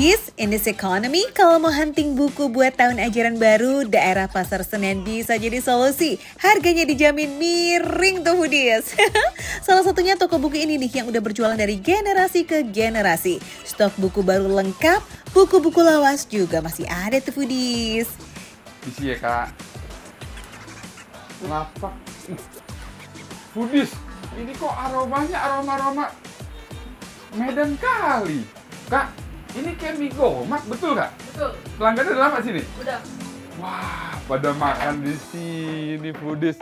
Foodies, in this economy, kalau mau hunting buku buat tahun ajaran baru, daerah Pasar Senen bisa jadi solusi. Harganya dijamin miring tuh Foodies. Salah satunya toko buku ini nih yang udah berjualan dari generasi ke generasi. Stok buku baru lengkap, buku-buku lawas juga masih ada tuh Foodies. Isi ya kak. Kenapa? Foodies, ini kok aromanya aroma Medan kali. Kak, ini kayak mie gomak, betul kak? Betul. Pelanggannya udah lama sini? Udah. Wah, pada makan di sini Foodies.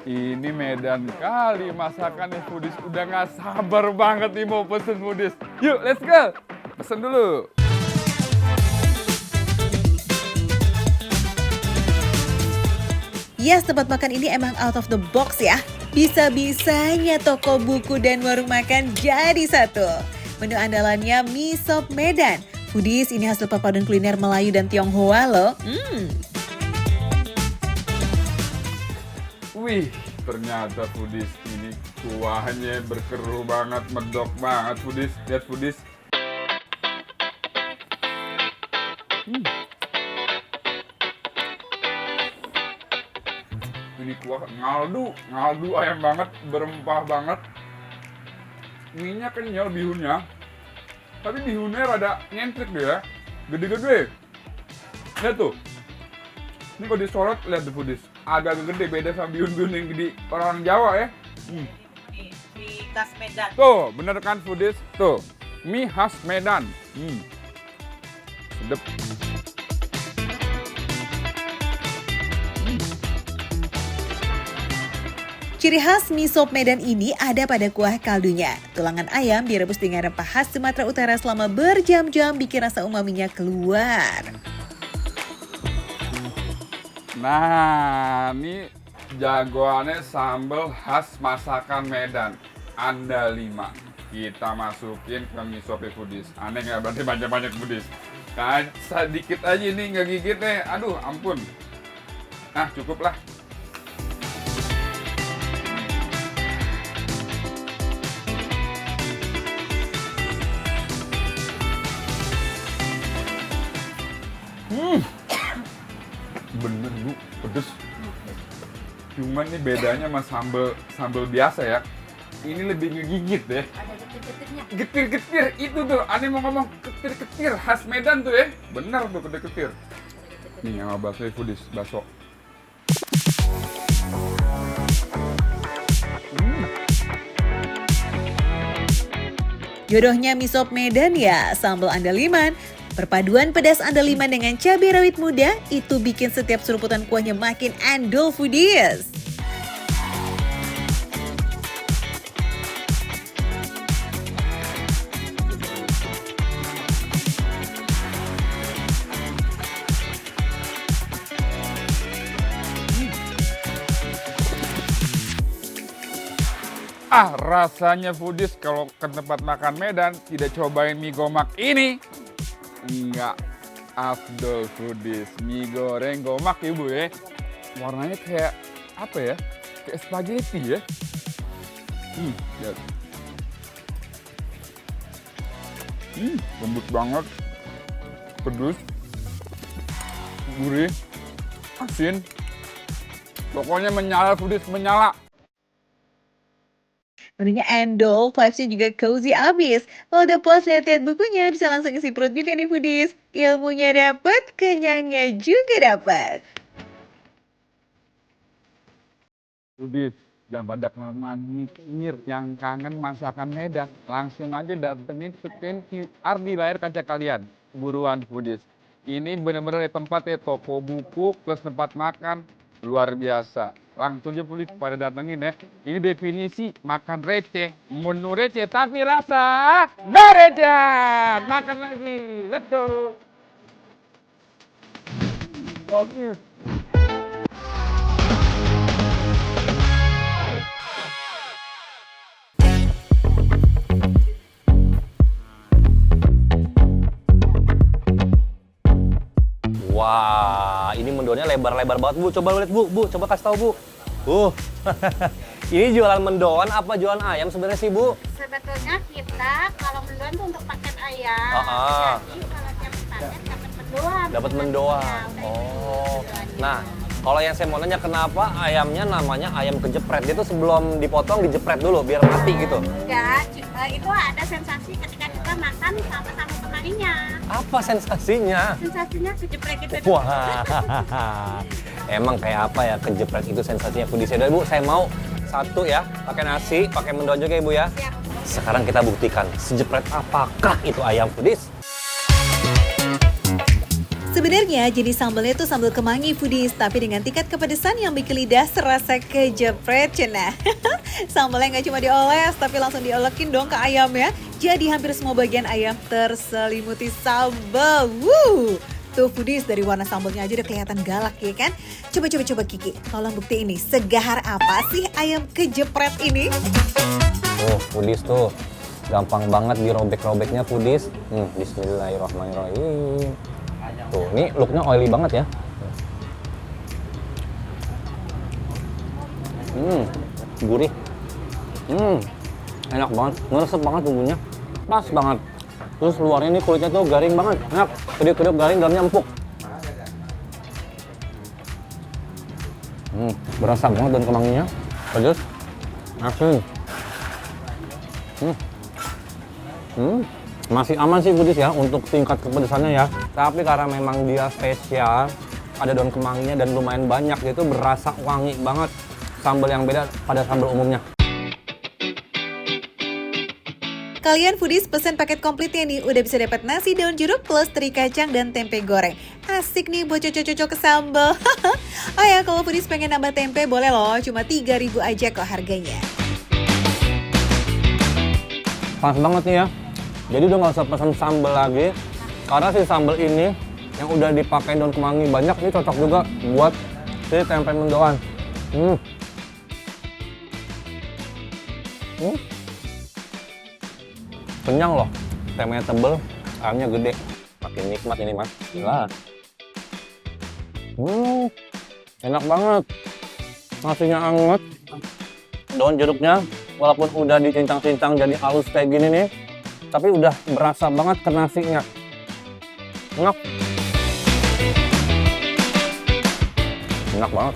Ini Medan kali masakannya Foodies. Udah nggak sabar banget nih mau pesen Foodies. Yuk, let's go. Pesen dulu. Yes, tempat makan ini emang out of the box ya. Bisa-bisanya toko buku dan warung makan jadi satu. Menu andalannya mie sop Medan. Foodies, ini hasil perpaduan kuliner Melayu dan Tionghoa loh. Wih, ternyata Foodies ini kuahnya berkeruh banget, medok banget Foodies. Lihat Foodies. Ini kuah ngaldu ayam banget, berempah banget. Mie-nya kenyal bihunnya. Tapi bihunnya rada nyentrik deh ya. Gede-gede. Lihat tuh. Ini kalau disorot, lihat tuh Foodies. Agak gede, beda sama bihun-bihun yang gede orang Jawa ya. Ini mie khas Medan. Tuh, bener kan Foodies? Tuh, mie khas Medan. Sedep. Ciri khas mie sop Medan ini ada pada kuah kaldunya. Tulangan ayam direbus dengan rempah khas Sumatera Utara selama berjam-jam bikin rasa umaminya keluar. Nah, ini jagoannya sambal khas masakan Medan. Andalima. Kita masukin ke mie sop Foodies. Aneh nggak? Berarti banyak-banyak Foodies. Nah, sedikit aja ini nggak gigit nih. Aduh, ampun. Nah, cukup lah. Bener Bu, pedes. Cuman nih bedanya sama sambal biasa ya. Ini lebih ngegigit deh. Ada getir-getirnya. Getir-getir itu tuh, aneh mau ngomong getir-getir khas Medan tuh ya. Bener tuh getir-getir. Nih sama bakso Foodies, bakso. Jodohnya mie sop Medan ya, sambal andaliman. Perpaduan pedas andaliman dengan cabai rawit muda itu bikin setiap seruputan kuahnya makin endul Foodies. Rasanya Foodies kalau ke tempat makan Medan tidak cobain mie gomak ini. Enggak afdol Foodies. Mie goreng gomak ya Bu ya. Warnanya kayak apa ya? Kayak spaghetti ya. Lihat. Lembut banget. Pedes. Gurih. Asin. Pokoknya menyala Foodies, menyala. Menunya endol, vibes-nya juga cozy abis. Kalau udah puas lihat-lihat bukunya, bisa langsung isi perut juga nih Foodies. Ilmunya dapet, kenyangnya juga dapet. Foodies, jangan pada kelamaan mikir, yang kangen masakan Medan. Langsung aja datengin Skin QR di layar kaca kalian. Buruan Foodies. Ini bener-bener tempat ya, toko buku plus tempat makan. Luar biasa. Langsung aja Foodies pada datengin ya. Ini definisi makan receh. Menu receh tapi rasa beredan. Makan lagi. Let's go. Oke. Wah, ini mendonnya lebar-lebar banget, Bu. Coba lihat, Bu. Coba kasih tahu, Bu. Ini jualan mendoan apa jualan ayam sebenarnya sih, Bu? Sebetulnya kita kalau mendoan tuh untuk paket ayam. Ah. Jadi kalau tiap Dapat mendoan. Oh. Nah, kalau yang saya mau nanya kenapa ayamnya namanya ayam kejepret? Dia tuh sebelum dipotong dijepret dulu biar mati gitu. Enggak, itu ada sensasi ketika kita makan sama kemarinya. Apa sensasinya? Sensasinya kejepret gitu. Wah. Emang kayak apa ya kejepret itu sensasinya foodies? Ya Bu, saya mau satu ya, pakai nasi, pakai mendoan juga Ibu ya. Siap. Sekarang kita buktikan sejepret apakah itu ayam foodies. Sebenarnya jenis sambalnya itu sambal kemangi foodies, tapi dengan tingkat kepedesan yang bikin lidah serasa kejepret cenah. Sambalnya nggak cuma dioles, tapi langsung diolekin dong ke ayamnya. Jadi hampir semua bagian ayam terselimuti sambal. Tuh foodies, dari warna sambalnya aja udah kelihatan galak ya kan? Coba Kiki, tolong bukti ini. Segahar apa sih ayam kejepret ini? Oh, foodies tuh gampang banget dirobek-robeknya foodies. Bismillahirrahmanirrahim. Tuh, ini looknya oily banget ya. Gurih. Enak banget, ngeresep banget bumbunya. Pas banget. Terus luarnya ini kulitnya tuh garing banget. Enak, kedip-kedip garing, dalamnya empuk. Berasa banget daun kemanginya. Pedas, asin. Masih aman sih foodies ya untuk tingkat kepedesannya ya. Tapi karena memang dia spesial, ada daun kemanginya dan lumayan banyak, dia itu berasa wangi banget. Sambal yang beda pada sambal umumnya. Kalian foodies pesen paket komplitnya nih, udah bisa dapat nasi daun jeruk plus teri kacang dan tempe goreng. Asik nih buat cocok-cocok ke sambal. Oh ya, kalau foodies pengen nambah tempe boleh loh, cuma 3.000 aja kok harganya. Pas banget nih ya. Jadi udah nggak usah pesan sambal lagi, karena si sambal ini yang udah dipakai daun kemangi banyak, ini cocok juga buat si tempe mendoan. Kenyang loh, tempenya tebel, ayamnya gede, makin nikmat ini mas. Gila. Enak banget, nasinya anget, daun jeruknya walaupun udah dicincang-cincang jadi halus kayak gini nih, tapi udah berasa banget ke nasinya. Enak. Enak banget.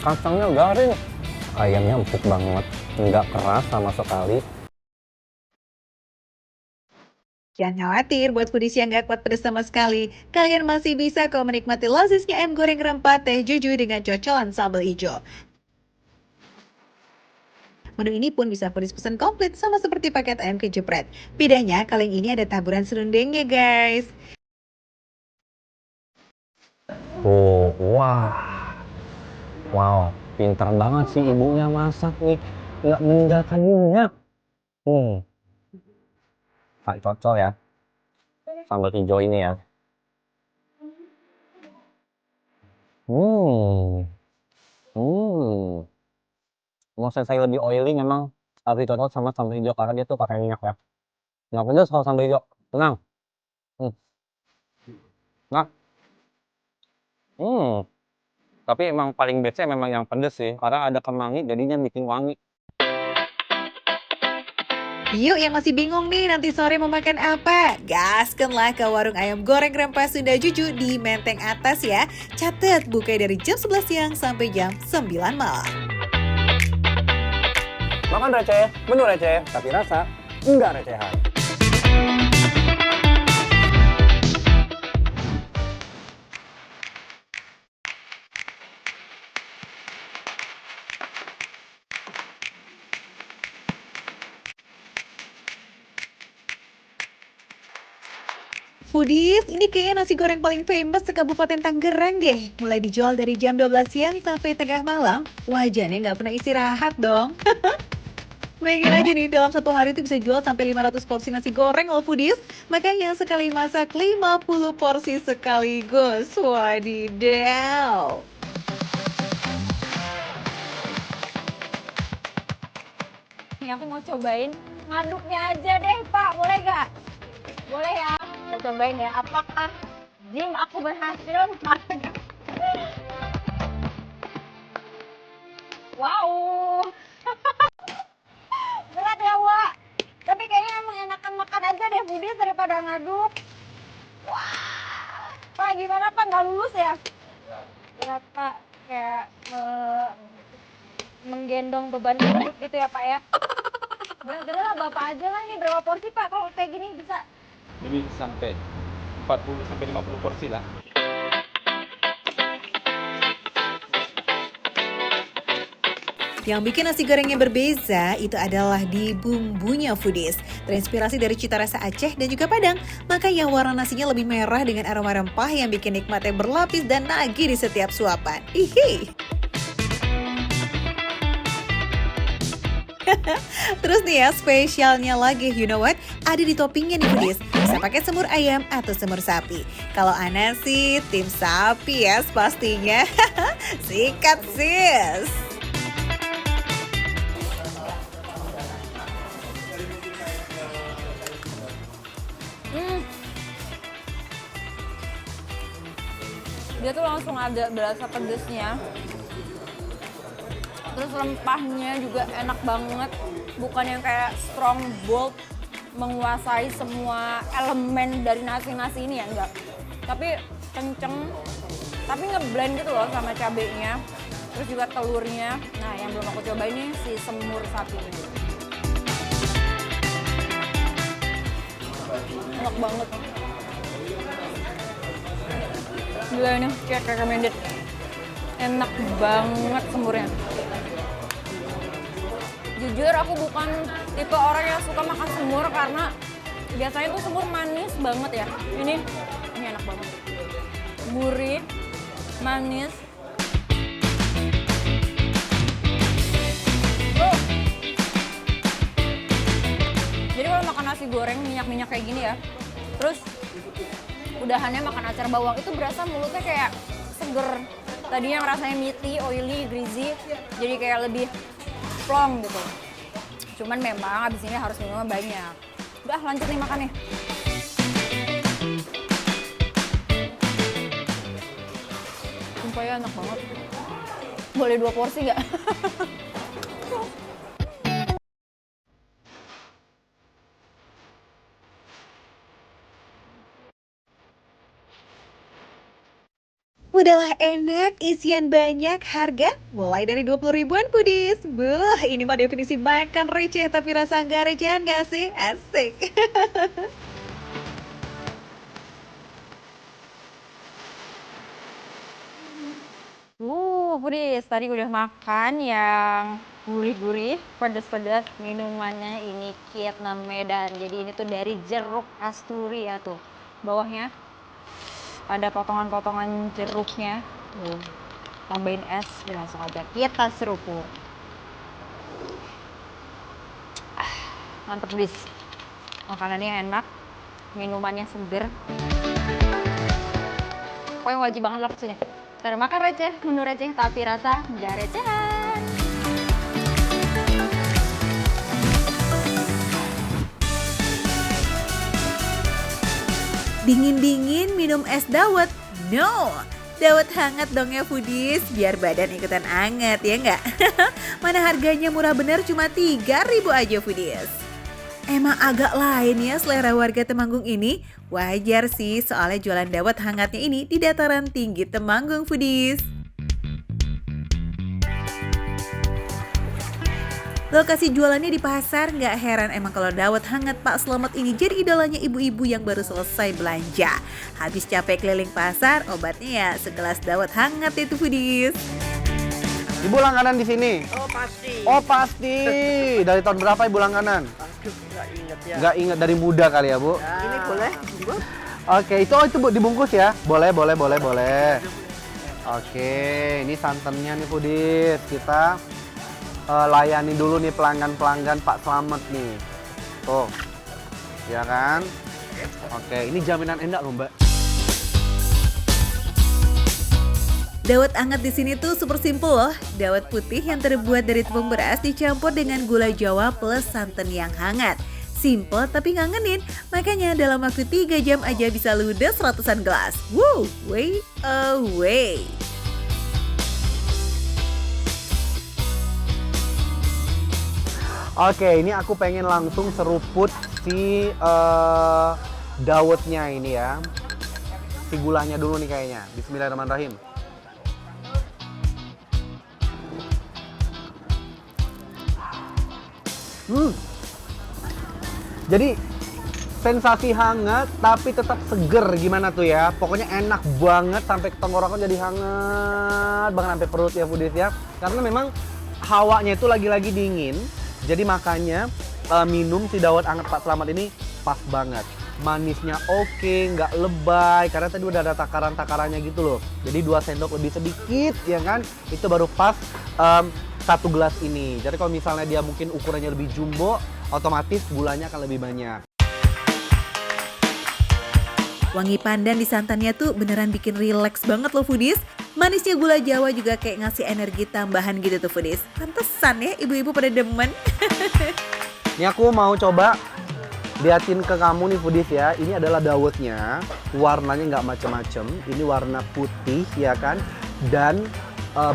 Kacangnya garing. Ayamnya empuk banget. Nggak keras sama sekali. Jangan khawatir buat foodies yang gak kuat pedas sama sekali. Kalian masih bisa kok menikmati lazisnya ayam goreng rempah teh juju dengan cocolan sambal hijau. Menu ini pun bisa foodies pesan komplit sama seperti paket ayam kejepret. Bedanya kali ini ada taburan serundengnya guys. Oh, wah. Wow, pintar banget sih ibunya masak nih. Nggak meninggalkan minyak. Tak cocok ya. Sambal hijau ini ya. Mau saya lebih oily memang harus cocok sama sambal hijau karena dia tuh pakai minyak ya. Nggak pedas kalau sambal hijau. Tenang. Nah. Tapi emang paling best memang yang pedas sih, karena ada kemangi jadinya bikin wangi. Yuk yang masih bingung nih nanti sore mau makan apa? Gaskenlah ke warung ayam goreng rempah Sunda Juju di Menteng Atas ya. Catat buka dari jam 11 siang sampai jam 9 malam. Makan receh, menu receh, tapi rasa enggak recehan. Foodies, ini kayaknya nasi goreng paling famous di Kabupaten Tangerang deh. Mulai dijual dari jam 12 siang sampai tengah malam. Wajannya nggak pernah istirahat dong. Bayangin aja nih, dalam satu hari itu bisa jual sampai 500 porsi nasi goreng loh foodies. Makanya sekali masak 50 porsi sekaligus. Wadidaw. Nih aku mau cobain ngaduknya aja deh Pak, boleh gak? Boleh ya? Kita cobain ya, apakah Jim aku berhasil? Wow. Berat ya Wak. Tapi kayaknya emang enakan makan aja deh foodies daripada yang ngaduk. Wah, Pak gimana Pak, nggak lulus ya? Ya Pak, kayak menggendong beban hidup gitu ya Pak ya. Bener-bener lah Bapak aja lah, ini berapa porsi Pak kalau kayak gini bisa? Ini sampai 40 sampai 50 porsi lah. Yang bikin nasi gorengnya berbeza itu adalah di bumbunya foodies. Terinspirasi dari cita rasa Aceh dan juga Padang, makanya warna nasinya lebih merah dengan aroma rempah yang bikin nikmatnya berlapis dan nagih di setiap suapan. Hihi. Terus nih ya, spesialnya lagi, you know what? Ada di toppingnya nih foodies. Bisa pakai semur ayam atau semur sapi. Kalau Ana sih tim sapi ya pastinya. Sikat sis. Dia tuh langsung ada berasa pedesnya. Terus rempahnya juga enak banget. Bukan yang kayak strong, bold, menguasai semua elemen dari nasi-nasi ini ya, enggak. Tapi kenceng, tapi ngeblend gitu loh sama cabenya. Terus juga telurnya. Nah yang belum aku coba ini si semur sapi ini. Enak banget. Gila ini, kayak recommended. Enak banget semurnya. Jujur aku bukan tipe orang yang suka makan semur karena biasanya tuh semur manis banget ya. Ini enak banget. Gurih, manis. Jadi kalau makan nasi goreng minyak-minyak kayak gini ya, terus udahannya makan acar bawang, itu berasa mulutnya kayak seger. Tadinya yang rasanya meaty, oily, greasy, jadi kayak lebih plong gitu. Cuman memang abis ini harus minumnya banyak. Udah lanjut nih makannya. Sumpah ya enak banget. Boleh 2 porsi nggak? Udahlah enak, isian banyak, harga mulai dari 20 ribuan foodies. Beuh, ini mah definisi makan receh tapi rasa nggak recehan nggak sih? Asik. Foodies, tadi udah makan yang gurih-gurih, pedas-pedas. Minumannya ini Vietnam Medan. Jadi ini tuh dari jeruk kasturi ya tuh. Bawahnya ada potongan-potongan jeruknya. Tuh. Tambahin es, langsung aja kita seruput. Mantep bis. Makanannya enak, minumannya seger. Pokoknya wajib banget lah kesini. Ntar makan receh, menu receh tapi rasa nggak recehan. Dingin-dingin minum es dawet? No! Dawet hangat dong ya foodies, biar badan ikutan hangat ya nggak? Mana harganya murah bener cuma 3.000 aja foodies. Emang agak lain ya selera warga Temanggung ini. Wajar sih soalnya jualan dawet hangatnya ini di dataran tinggi Temanggung foodies. Lokasi jualannya di pasar, nggak heran emang kalau dawet hangat Pak Slamet ini jadi idolanya ibu-ibu yang baru selesai belanja. Habis capek keliling pasar, obatnya ya segelas dawet hangat itu foodies. Ibu langganan di sini? Oh pasti. Oh pasti. Dari tahun berapa ibu langganan? Nggak inget ya. Nggak ingat, dari muda kali ya bu? Ini boleh? Oke, itu bu dibungkus ya? Boleh. Oke, ini santannya nih foodies. Kita layani dulu nih pelanggan-pelanggan Pak Slamet nih. Tuh, ya kan? Oke, ini jaminan endak loh Mbak. Dawet hangat di sini tuh super simple loh. Dawet putih yang terbuat dari tepung beras dicampur dengan gula Jawa plus santan yang hangat. Simple tapi ngangenin, makanya dalam waktu 3 jam aja bisa ludes ratusan gelas. Woo, way away. Oke, ini aku pengen langsung seruput si dawetnya ini ya. Si gulanya dulu nih kayaknya. Bismillahirrahmanirrahim. Jadi sensasi hangat tapi tetap seger, gimana tuh ya. Pokoknya enak banget sampai ke tenggorokan, jadi hangat banget sampai perut ya foodies ya. Karena memang hawanya itu lagi-lagi dingin. Jadi makanya minum si dawet hangat Pak Slamet ini pas banget. Manisnya oke, nggak lebay, karena tadi udah ada takaran-takarannya gitu loh. Jadi 2 sendok lebih sedikit ya kan, itu baru pas 1 gelas ini. Jadi kalau misalnya dia mungkin ukurannya lebih jumbo, otomatis gulanya akan lebih banyak. Wangi pandan di santannya tuh beneran bikin rileks banget loh foodies. Manisnya gula Jawa juga kayak ngasih energi tambahan gitu tuh foodies. Pantesan ya ibu-ibu pada demen. Ini aku mau coba liatin ke kamu nih foodies ya. Ini adalah dawetnya, warnanya nggak macem-macem. Ini warna putih ya kan, dan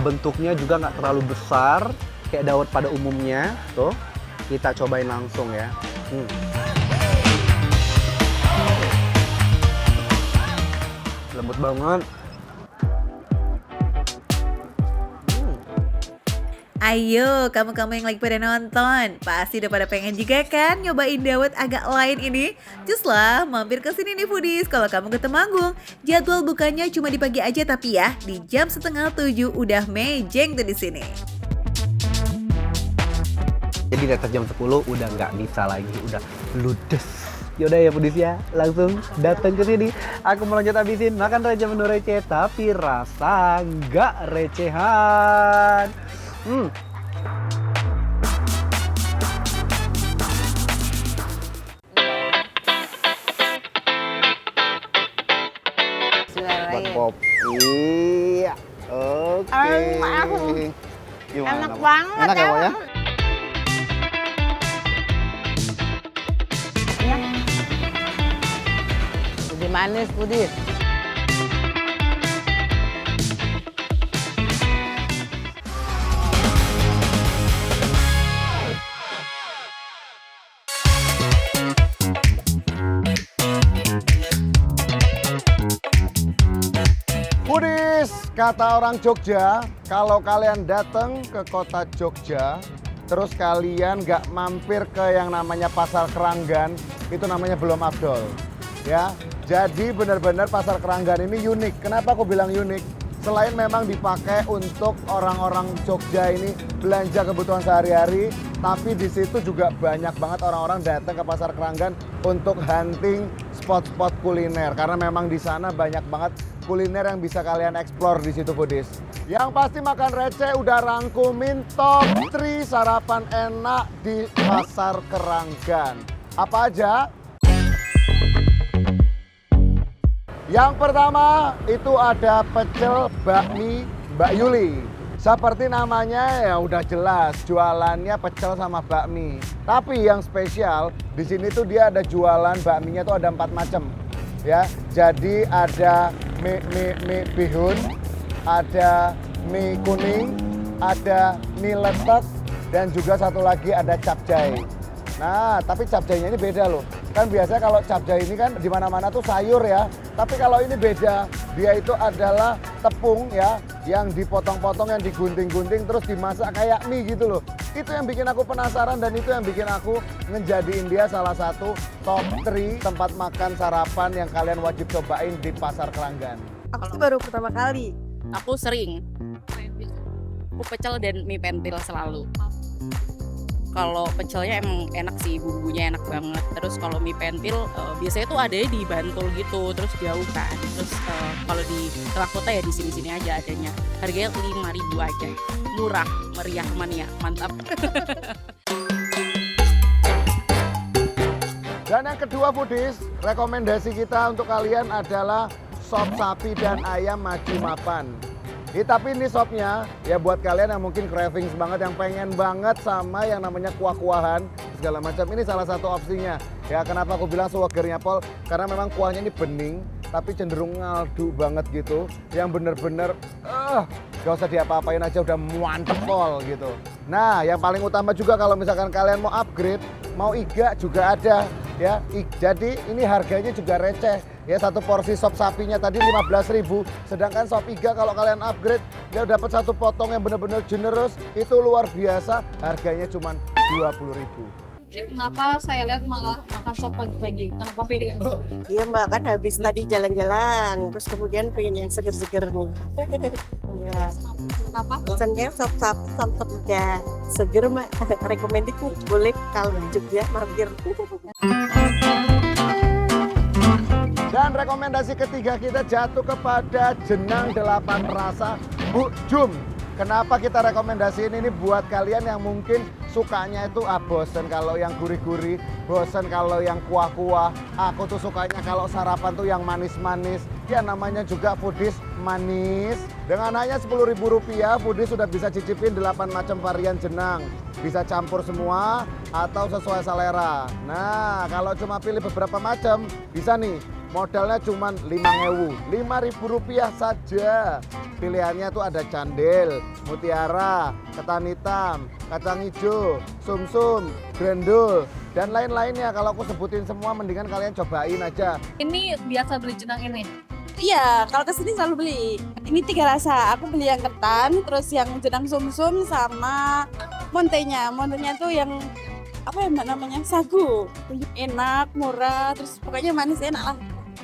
bentuknya juga nggak terlalu besar kayak dawet pada umumnya. Tuh, kita cobain langsung ya. Lembut banget. Ayo, kamu-kamu yang lagi pada nonton, pasti udah pada pengen juga kan nyobain dawet agak lain ini? Cus lah, mampir ke sini nih foodies kalau kamu ke Temanggung. Jadwal bukanya cuma di pagi aja tapi ya, di jam 6:30 udah mejeng tuh di sini. Jadi di atas jam 10 udah nggak bisa lagi, udah ludes. Yaudah ya foodies ya, langsung datang ke sini. Aku mau lanjut habisin makan Raja Menu Receh, tapi rasa nggak recehan. Buat kopi. Oke. Gimana, Enak Pak? banget, Enak ya, Pak ya? Lebih manis, Budi. Foodies, kata orang Jogja, kalau kalian datang ke kota Jogja, terus kalian nggak mampir ke yang namanya Pasar Keranggan, itu namanya belum afdol. Ya, jadi benar-benar Pasar Keranggan ini unik. Kenapa aku bilang unik? Selain memang dipakai untuk orang-orang Jogja ini belanja kebutuhan sehari-hari, tapi di situ juga banyak banget orang-orang datang ke Pasar Keranggan untuk hunting spot-spot kuliner. Karena memang di sana banyak banget kuliner yang bisa kalian explore di situ foodies. Yang pasti makan receh udah rangkumin top 3 sarapan enak di Pasar Keranggan. Apa aja? Yang pertama itu ada pecel bakmi Mbak Yuli. Seperti namanya ya udah jelas, jualannya pecel sama bakmi. Tapi yang spesial di sini tuh dia ada jualan bakminya tuh ada 4 macam. Ya, jadi ada mie bihun, ada mie kuning, ada mie letek, dan juga satu lagi ada capcay. Nah, tapi capcaynya ini beda loh. Kan biasanya kalau capcay ini kan di mana-mana tuh sayur ya. Tapi kalau ini beda. Dia itu adalah tepung ya, yang dipotong-potong, yang digunting-gunting terus dimasak kayak mie gitu loh. Itu yang bikin aku penasaran dan itu yang bikin aku ngejadiin dia salah satu top 3 tempat makan sarapan yang kalian wajib cobain di Pasar Keranggan. Aku tuh baru pertama kali. Aku sering. Aku pecel dan mie pentil selalu. Kalau pecelnya emang enak sih, bumbunya enak banget. Terus kalau mie pentil biasanya tuh ada di Bantul gitu, terus jauh kan. Terus kalau di tengah kota ya di sini-sini aja adanya. Harganya 5.000 aja. Murah, meriah, mania, mantap. Dan yang kedua foodies, rekomendasi kita untuk kalian adalah sop sapi dan ayam Maju Mapan. Tapi ini sopnya ya buat kalian yang mungkin cravings banget, yang pengen banget sama yang namanya kuah-kuahan segala macam. Ini salah satu opsinya. Ya kenapa aku bilang sewagernya Pol? Karena memang kuahnya ini bening tapi cenderung ngaldu banget gitu. Yang bener-bener gak usah diapa-apain aja udah mantep Pol gitu. Nah yang paling utama juga kalau misalkan kalian mau upgrade, mau iga juga ada. ya. Jadi ini harganya juga receh. Ya, satu porsi sop sapinya tadi 15.000, sedangkan sop iga kalau kalian upgrade ya dapat satu potong yang benar-benar generous, itu luar biasa. Harganya cuma 20.000. Kenapa saya lihat malah makan sop pagi-pagi? Kenapa pilih? Iya mbak, kan habis tadi jalan-jalan, terus kemudian pengen yang seger-seger nih. Iya. Kenapa? Pesannya sop iga seger mbak, recommended nih, boleh kalau di Jogja mampir. Dan rekomendasi ketiga kita jatuh kepada jenang 8 rasa Bu Jum. Kenapa kita rekomendasiin ini buat kalian yang mungkin sukanya itu bosen kalau yang gurih-gurih, bosen kalau yang kuah-kuah. Aku tuh sukanya kalau sarapan tuh yang manis-manis. Ya namanya juga foodies manis. Dengan hanya Rp10.000, foodies sudah bisa cicipin 8 macam varian jenang. Bisa campur semua atau sesuai selera. Nah, kalau cuma pilih beberapa macam, bisa nih. Modalnya cuma Rp5.000 saja. Pilihannya tuh ada candil, mutiara, ketan hitam, kacang hijau, sumsum, grendul, dan lain-lainnya. Kalau aku sebutin semua, mendingan kalian cobain aja. Ini biasa beli jenang ini? Iya, kalau kesini selalu beli. Ini 3 rasa. Aku beli yang ketan, terus yang jenang sumsum sama montenya. Montenya tuh yang apa ya mbak namanya? Sagu. Enak, murah, terus pokoknya manis enak lah.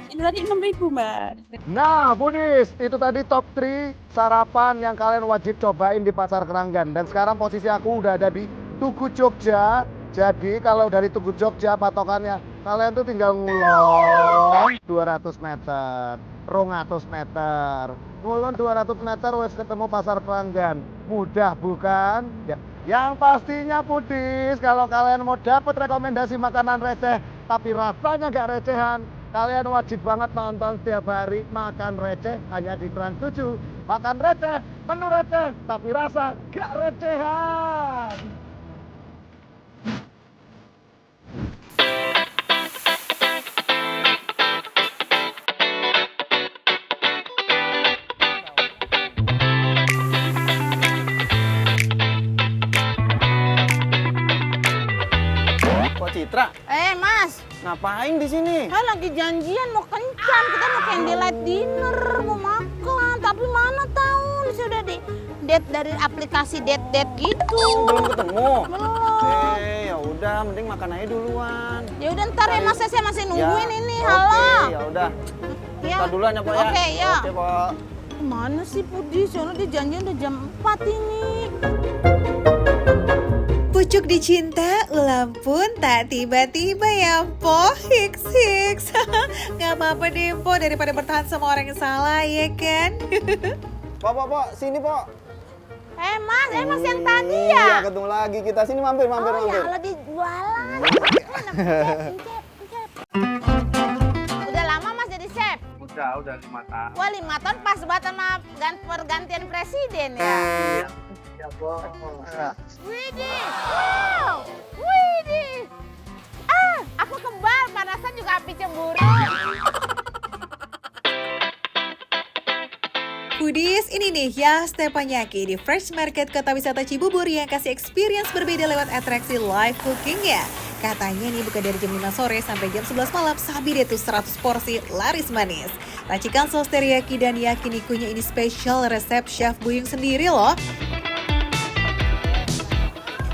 Ini tadi 6.000 mbak. Nah, foodies, itu tadi top 3 sarapan yang kalian wajib cobain di Pasar Keranggan. Dan sekarang posisi aku udah ada di Tugu Jogja. Jadi kalau dari Tugu Jogja patokannya, kalian tuh tinggal ngulon 200 meter, 200 meter. Ngulon 200 meter wes ketemu Pasar Keranggan. Mudah bukan? Ya. Yang pastinya foodies, kalau kalian mau dapet rekomendasi makanan receh, tapi rasanya gak recehan, kalian wajib banget nonton setiap hari Makan Receh hanya di Trans 7. Makan receh, menu receh, tapi rasa gak recehan. Kok Citra? Mas, Ngapain di sini? lagi janjian mau kencan. Kita mau candlelight dinner, mau makan. Tapi mana tahu sudah di date dari aplikasi date gitu. Belum ketemu. Belum. Ya udah, mending makan aja duluan. Ya udah ntar ya Mas, saya masih nungguin ini. Oke, Halo. ya udah. Ya. Kita duluan ya, Pak ya. Oke, ya. Oke, Pak. Mana sih Pudi? Soalnya dia janjian udah jam 4 ini. Pucuk dicinta, ulam pun tak tiba-tiba ya, Po. Hiks. Gak apa-apa deh, Po, daripada bertahan sama orang yang salah, ya kan? Pak, sini, Pak. Mas yang tadi ya? Iya, ketemu lagi kita. Sini mampir. Ya Allah, di jualan. Udah lama Mas jadi chef? Udah 5 tahun. Wah 5 tahun pas banget sama pergantian presiden ya? Iya, Pak. Widih, wow, widih. Aku kebal, panasan juga api cemburu. Foodies, ini nih ya Stepanyaki di Fresh Market Kota Wisata Cibubur yang kasih experience berbeda lewat atraksi live cooking ya. Katanya nih buka dari jam 5 sore sampai jam 11 malam, sabi deh tuh 100 porsi laris manis. Racikan sos teriyaki dan yakinikunya ini spesial resep Chef Buyung sendiri loh.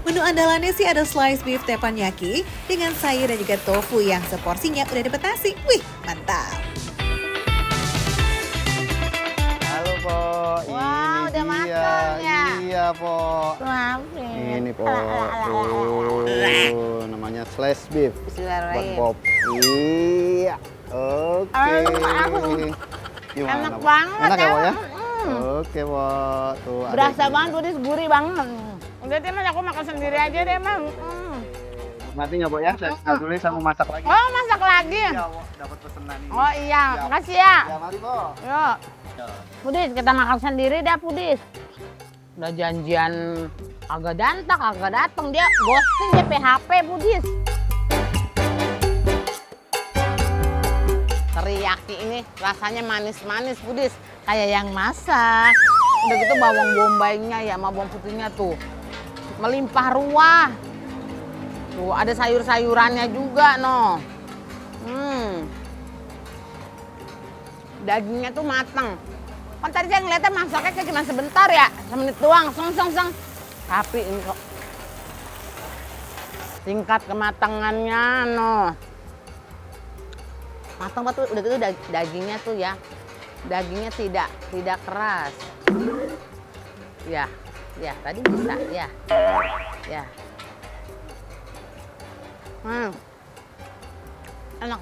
Menu andalannya sih ada slice beef teppanyaki dengan sayur dan juga tofu yang seporsinya udah dipetasi. Wih, mantap. Halo, Pak. Wah, Ini udah dia. matang ya? Iya, Pak. Maafin. Ini, Pak. Tuh, namanya slice beef. Buat Bismillahirrahmanirrahim. Pop. Iya. Oke. Gimana, Enak Pak? banget Enak ya, Pak ya? Mm. Oke, Pak. Tuh, ada Berasa ini. banget, Budis, gurih banget. Udah deh Mas, aku makan sendiri aja deh Mas. Nanti ya, Pak ya. Saya dulu sama masak lagi. Oh, masak lagi? Iya, Pak. Dapat pesanan ini. Oh iya, Siap. makasih ya. Ya, mari, Pak. Yuk. Pudis, kita makan sendiri dah Pudis. Udah janjian agak datang. Dia ghosting, dia PHP Pudis. Teriyaki ini rasanya manis-manis Pudis. Kayak yang masak. Udah gitu bawang bombaynya ya sama bawang putihnya tuh. Melimpah ruah. Tuh, ada sayur-sayurannya juga, no. Dagingnya tuh matang. Kan tadi saya ngeliatnya masaknya kayak cuma sebentar ya, semenit doang, song. Tapi ini kok tingkat kematangannya, no. Matang banget, udah gitu dagingnya tuh ya, dagingnya tidak keras. Ya, tadi bisa, ya. Enak.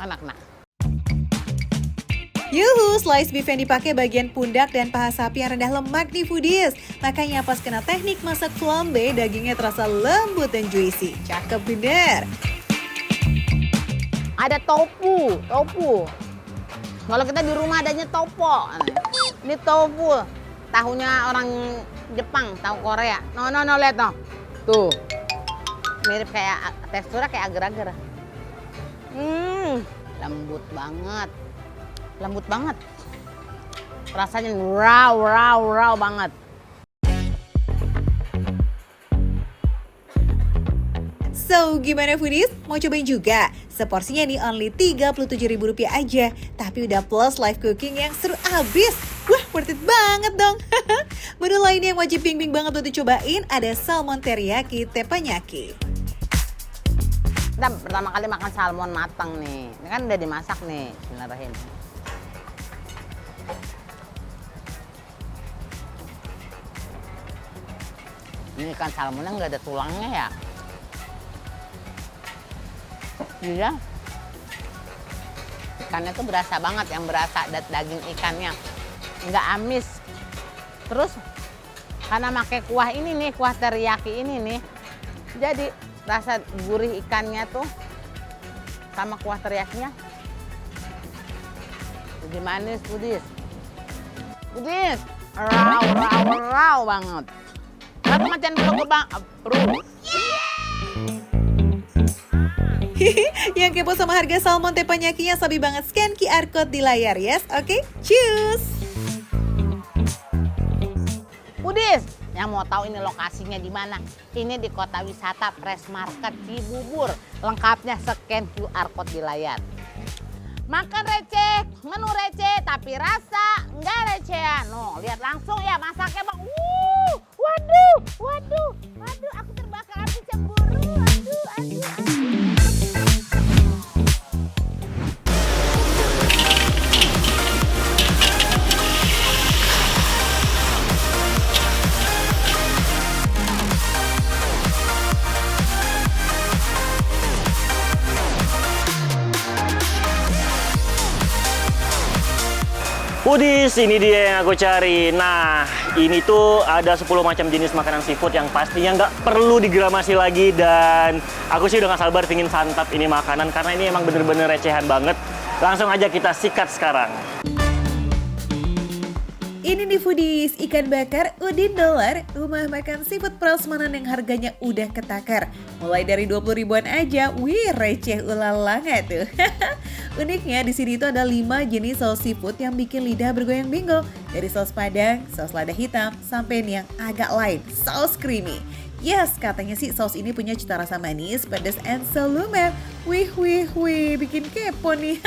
Yuhu, slice beef yang dipakai bagian pundak dan paha sapi yang rendah lemak nih foodies. Makanya pas kena teknik masak flambe, dagingnya terasa lembut dan juicy. Cakep bener. Ada tofu. Kalau kita di rumah adanya topo. Ini tofu. Tahunya orang Jepang, tahu Korea. No, lihat no. Tuh. Mirip kayak teksturnya kayak agar-agar. Lembut banget. Rasanya raw banget. So, gimana foodies? Mau cobain juga? Seporsinya nih only Rp37.000 aja. Tapi udah plus live cooking yang seru abis. Wah, worth it banget dong. Menu lainnya yang wajib ping-ping banget buat dicobain ada salmon teriyaki teppanyaki. Kita pertama kali makan salmon matang nih. Ini kan udah dimasak nih. Bismillahirrahmanirrahim. Ini ikan salmonnya nggak ada tulangnya ya. Iya. Ikannya tuh berasa banget, yang berasa daging ikannya. Nggak amis. Terus karena pakai kuah ini nih, kuah teriyaki ini nih. Jadi rasa gurih ikannya tuh sama kuah teriyakinya jadi manis, foodies. Raw banget. Tapi macam perlu bang, Yang kepo sama harga salmon teppanyakinya sabi banget, scan QR code di layar, yes? Oke, choose! foodies, yang mau tahu ini lokasinya di mana? Ini di Kota Wisata Fresh Market Cibubur. Lengkapnya scan QR code di layar. Makan receh, menu receh, tapi rasa nggak recehan. No, lihat langsung ya masaknya bang. Waduh, aku terbakar api cemburu. Aduh. Foodies, ini dia yang aku cari. Nah, ini tuh ada 10 macam jenis makanan seafood yang pastinya nggak perlu digramasi lagi. Dan aku sih udah nggak sabar pingin santap ini makanan karena ini emang bener-bener recehan banget. Langsung aja kita sikat sekarang. Ini nih foodies, ikan bakar Udin Dolar, rumah makan seafood prasmanan yang harganya udah ketakar. Mulai dari 20 ribuan aja, wih receh ulala nggak tuh. Uniknya di sini itu ada 5 jenis saus seafood yang bikin lidah bergoyang bingo. Dari saus padang, saus lada hitam, sampai yang agak lain, saus creamy. Yes, katanya sih saus ini punya cita rasa manis, pedas, and so lumer. Wih, bikin kepo nih.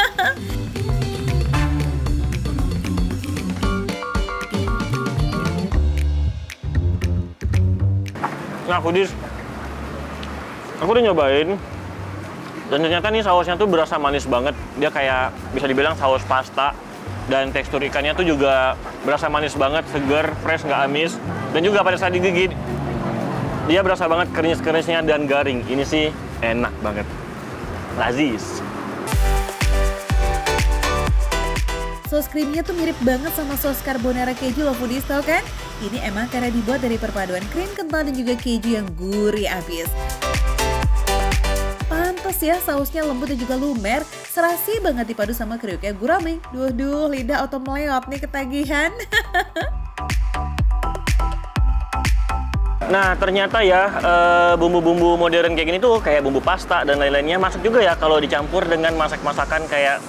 Nah, foodies, aku udah nyobain. Dan ternyata nih sausnya tuh berasa manis banget. Dia kayak bisa dibilang saus pasta. Dan tekstur ikannya tuh juga berasa manis banget, seger, fresh, nggak amis. Dan juga pada saat digigit, dia berasa banget keris-kerisnya dan garing. Ini sih enak banget. Lazis. Saus creamnya tuh mirip banget sama saus carbonara keju loh foodies, tau kan? Ini emang karena dibuat dari perpaduan krim kental dan juga keju yang gurih abis. Pantes ya sausnya lembut dan juga lumer, serasi banget dipadu sama kriuknya gurame. Duh, lidah auto meleot nih ketagihan. Nah, ternyata ya bumbu-bumbu modern kayak gini tuh kayak bumbu pasta dan lain-lainnya masuk juga ya kalau dicampur dengan masak-masakan kayak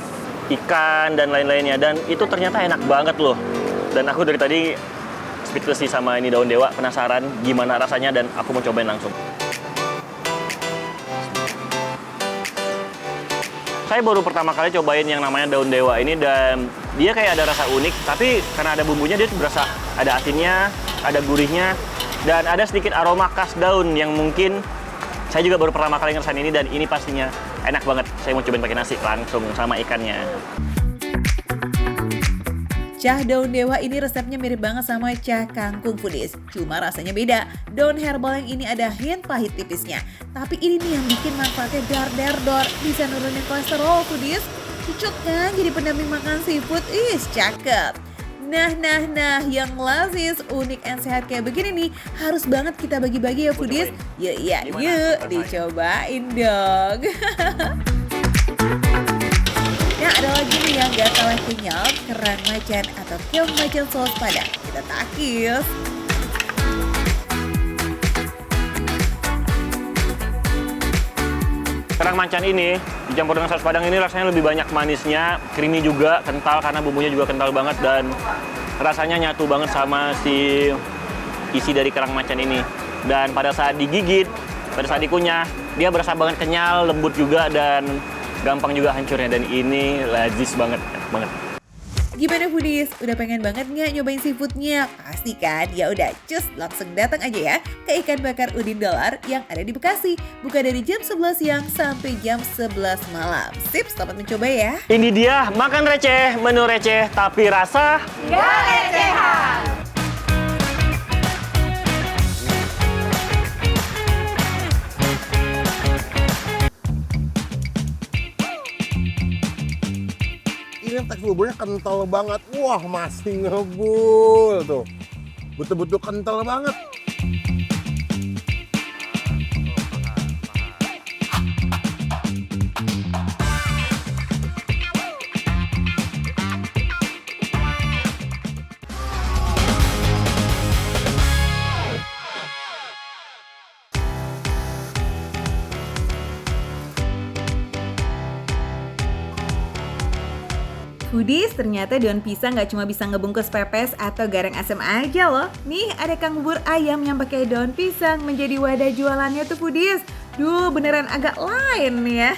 ikan dan lain-lainnya. Dan itu ternyata enak banget loh. Dan aku dari tadi speechless sih sama ini daun dewa, penasaran gimana rasanya dan aku mau cobain langsung. Saya baru pertama kali cobain yang namanya daun dewa ini dan dia kayak ada rasa unik, tapi karena ada bumbunya dia berasa ada asinnya, ada gurihnya, dan ada sedikit aroma khas daun yang mungkin saya juga baru pertama kali ngerasain ini dan ini pastinya enak banget. Saya mau cobain pakai nasi langsung sama ikannya. Cah daun dewa ini resepnya mirip banget sama cah kangkung foodies. Cuma rasanya beda. Daun herbal yang ini ada hint pahit tipisnya. Tapi ini nih yang bikin manfaatnya dar. Bisa nurunin kolesterol foodies. Cocok kan jadi pendamping makan seafood? Cakep. Nah, yang lazis, unik, and sehat kayak begini nih harus banget kita bagi-bagi ya foodies. Yuk, dicobain dong. Nah, ada lagi nih yang gak kalah kenyal, kerang macan atau keong macan saus padang. Kita takis. Kerang macan ini dicampur dengan saus padang ini rasanya lebih banyak manisnya, creamy juga, kental karena bumbunya juga kental banget dan rasanya nyatu banget sama si isi dari kerang macan ini. Dan pada saat digigit, pada saat dikunyah, dia berasa banget kenyal, lembut juga dan gampang juga hancurnya dan ini lazis banget, enak banget. Gimana foodies? Udah pengen banget nggak nyobain seafoodnya? Pasti kan? Ya udah, cus langsung datang aja ya ke Ikan Bakar Udin Dolar yang ada di Bekasi. Buka dari jam 11 siang sampai jam 11 malam. Sip, selamat mencoba ya. Ini dia makan receh, menu receh tapi rasa Gak recehan. Ini tekstur buburnya kental banget. Wah, masih ngebul tuh. Betul-betul kental banget. Foodies, ternyata daun pisang nggak cuma bisa ngebungkus pepes atau gareng asam aja loh. Nih ada kang bubur ayam yang pakai daun pisang menjadi wadah jualannya tuh foodies. Duh, beneran agak lain nih ya.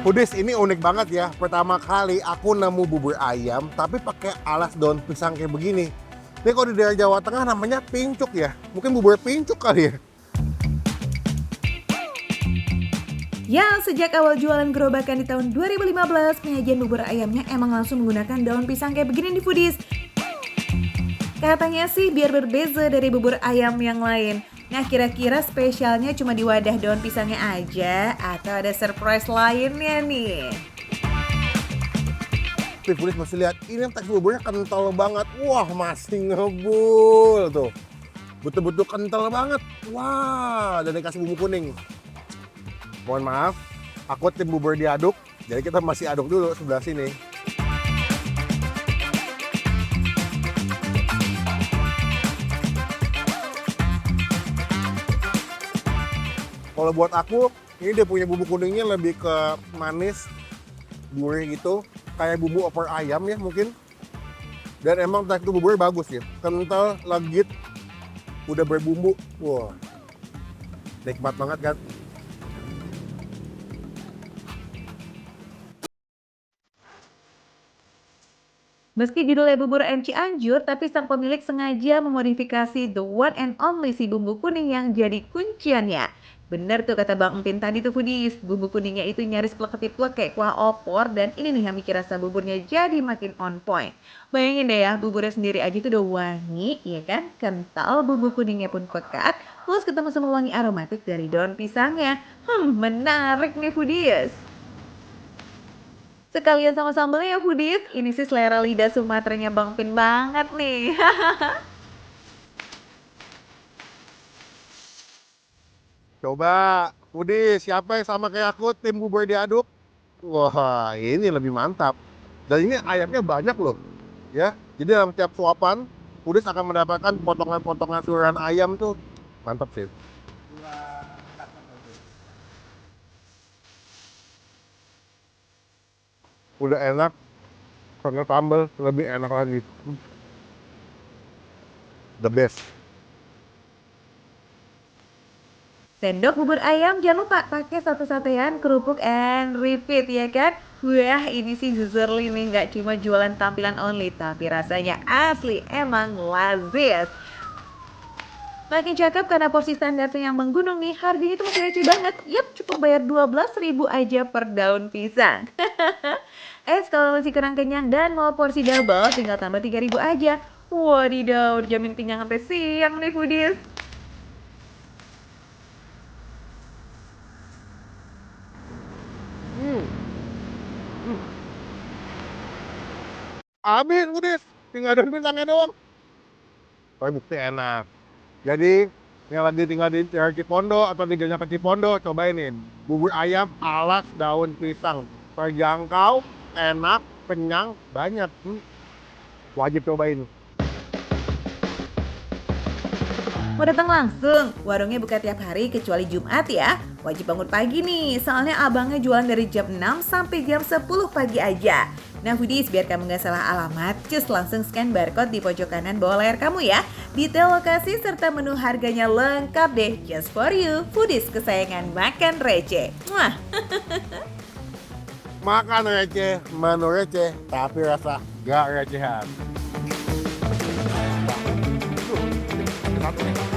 Foodies, ini unik banget ya. Pertama kali aku nemu bubur ayam tapi pakai alas daun pisang kayak begini. Ini kalau di daerah Jawa Tengah namanya pincuk ya. Mungkin bubur pincuk kali ya. Ya, sejak awal jualan gerobakan di tahun 2015, penyajian bubur ayamnya emang langsung menggunakan daun pisang kayak begini nih foodies. Katanya sih biar berbeza dari bubur ayam yang lain. Nah, kira-kira spesialnya cuma di wadah daun pisangnya aja atau ada surprise lainnya nih? Foodies masih lihat, ini tekstur buburnya kental banget. Wah, masih ngebul tuh. Betul-betul kental banget. Wah, dan dikasih bumbu kuning. Mohon maaf, aku tim bubur diaduk, jadi kita masih aduk dulu sebelah sini. Kalau buat aku, ini dia punya bumbu kuningnya lebih ke manis, gurih gitu, kayak bumbu opor ayam ya mungkin. Dan emang tekstur bubur bagus ya, kental, legit, udah berbumbu. Wah, nikmat banget kan. Meski judulnya bubur ayam Cianjur, tapi sang pemilik sengaja memodifikasi the one and only si bumbu kuning yang jadi kunciannya. Bener tuh kata Bang Empin tadi tuh foodies, bumbu kuningnya itu nyaris plek-plek kayak kuah opor dan ini nih yang bikin rasa buburnya jadi makin on point. Bayangin deh ya, buburnya sendiri aja tuh udah wangi, ya kan? Kental, bumbu kuningnya pun pekat, plus ketemu sama wangi aromatik dari daun pisangnya. Menarik nih foodies. Sekalian sama sambelnya ya foodies, ini sih selera lidah Sumateranya Bang Pin banget nih. Coba, Budi, siapa yang sama kayak aku tim bubur diaduk? Wah, ini lebih mantap. Dan ini ayamnya banyak loh, ya. Jadi dalam setiap suapan, Budi akan mendapatkan potongan-potongan suiran ayam tuh mantap sih. Udah enak, karena sambal lebih enak lagi. The best. Sendok bubur ayam, jangan lupa pakai satu-satuan kerupuk and repeat ya kan. Wah ini sih Zuzerli nih nggak cuma jualan tampilan only tapi rasanya asli emang lazis. Makin cakep karena porsi standarnya yang menggunung nih, harganya tuh masih receh banget. Yap, cukup bayar 12.000 aja per daun pisang. Kalau masih kurang kenyang dan mau porsi double, tinggal tambah 3.000 aja. Wadidaw, jamin kenyang sampai siang nih foodies. Habis udah, tinggal ada bintangnya doang. Tapi bukti enak. Jadi yang lagi tinggal di Cipondo atau tinggalnya ke Cipondo, cobainin bubur ayam alas daun pisang. Terjangkau, enak, kenyang, banyak. Wajib cobain. Mau datang langsung? Warungnya buka tiap hari kecuali Jumat ya. Wajib bangun pagi nih, soalnya abangnya jualan dari jam 6 sampai jam 10 pagi aja. Nah foodies, biar kamu gak salah alamat, cus langsung scan barcode di pojok kanan bawah layar kamu ya. Detail lokasi serta menu harganya lengkap deh, just for you. Foodies kesayangan makan receh. Muah. Makan receh, menu receh, tapi rasa gak recehan. Satu nih.